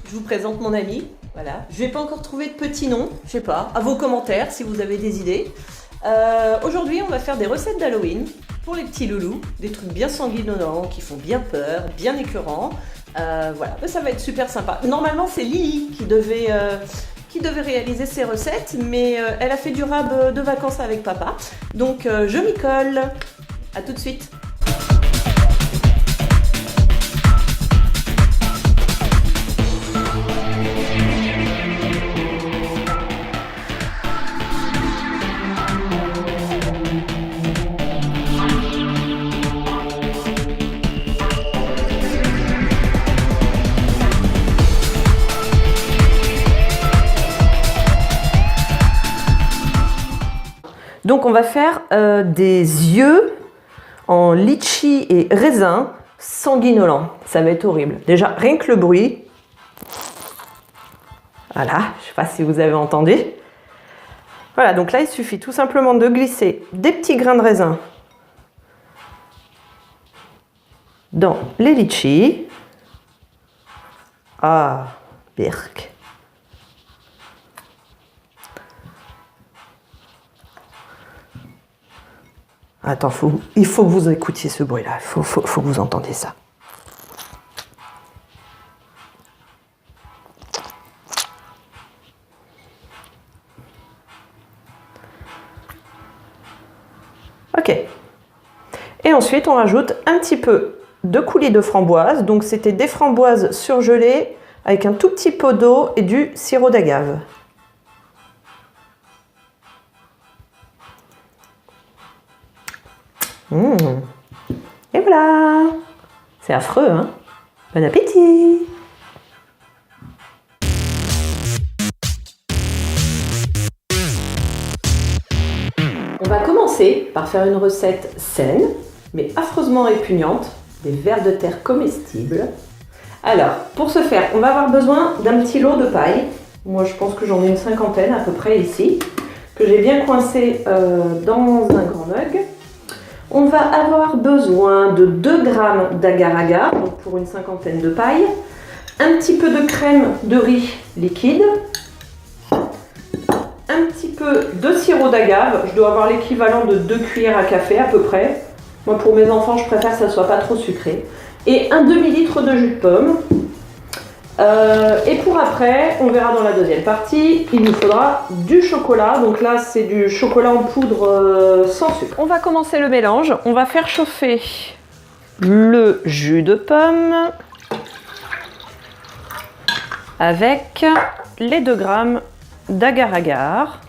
je vous présente mon ami. Voilà. Je vais pas encore trouver de petit nom, je sais pas. À vos commentaires si vous avez des idées. Aujourd'hui, on va faire des recettes d'Halloween pour les petits loulous, des trucs bien sanguinolents, qui font bien peur, bien écœurants. Voilà, ça va être super sympa. Normalement, c'est Lily qui devait réaliser ces recettes, mais elle a fait du rab de vacances avec papa. Donc, je m'y colle. À tout de suite. Donc on va faire des yeux en litchi et raisin sanguinolents. Ça va être horrible. Déjà, rien que le bruit. Voilà, je ne sais pas si vous avez entendu. Voilà, donc là, il suffit tout simplement de glisser des petits grains de raisin dans les litchis. Ah, birk. Attends, il faut que vous écoutiez ce bruit-là. Il faut que vous entendiez ça. Ok. Et ensuite, on rajoute un petit peu de coulis de framboise. Donc, c'était des framboises surgelées avec un tout petit pot d'eau et du sirop d'agave. Et voilà! C'est affreux, hein? Bon appétit! On va commencer par faire une recette saine, mais affreusement répugnante, des vers de terre comestibles. Alors, pour ce faire, on va avoir besoin d'un petit lot de paille. Moi, je pense que j'en ai une cinquantaine à peu près ici, que j'ai bien coincé dans un grand mug. On va avoir besoin de 2 g d'agar-agar, donc pour une cinquantaine de pailles, un petit peu de crème de riz liquide, un petit peu de sirop d'agave, je dois avoir l'équivalent de 2 cuillères à café à peu près. Moi pour mes enfants je préfère que ça ne soit pas trop sucré. Et un demi-litre de jus de pomme. Et pour après, on verra dans la deuxième partie, il nous faudra du chocolat. Donc là, c'est du chocolat en poudre sans sucre. On va commencer le mélange. On va faire chauffer le jus de pomme avec les 2 g d'agar-agar.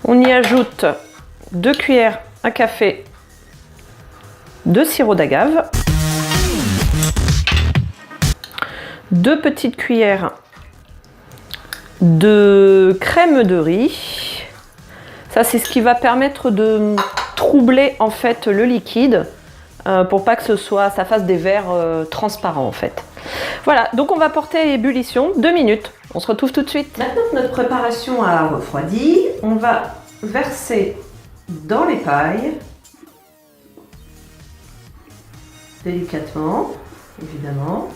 On y ajoute 2 cuillères à café de sirop d'agave. 2 petites cuillères de crème de riz. Ça, c'est ce qui va permettre de troubler en fait le liquide pour pas que ça fasse des verres transparents en fait. Voilà, donc on va porter à ébullition 2 minutes. On se retrouve tout de suite. Maintenant que notre préparation a refroidi, on va verser dans les pailles délicatement, évidemment.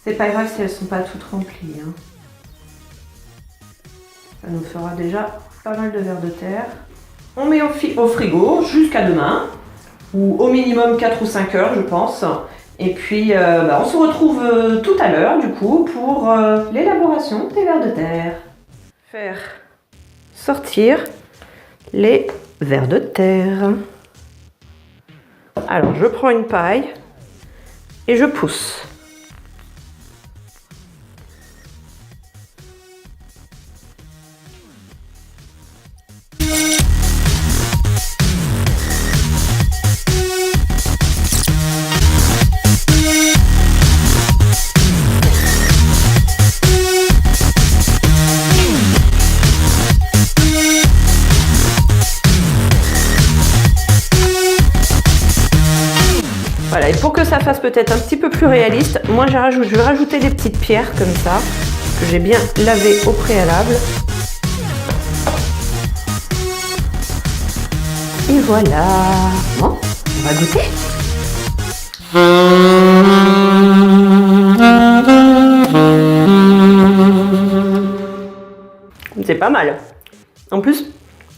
C'est pas grave si elles sont pas toutes remplies. Hein. Ça nous fera déjà pas mal de vers de terre. On met au frigo jusqu'à demain, ou au minimum 4 ou 5 heures, je pense. Et puis, on se retrouve tout à l'heure, du coup, pour l'élaboration des vers de terre. Faire sortir les vers de terre. Alors, je prends une paille et je pousse. Voilà, et pour que ça fasse peut-être un petit peu plus réaliste, moi je vais rajouter des petites pierres comme ça, que j'ai bien lavées au préalable. Et voilà. Bon, on va goûter. C'est pas mal. En plus,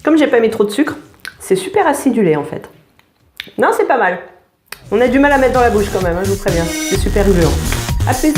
comme j'ai pas mis trop de sucre, c'est super acidulé en fait. Non, c'est pas mal. On a du mal à mettre dans la bouche quand même, hein, je vous préviens. C'est super gluant. À plus.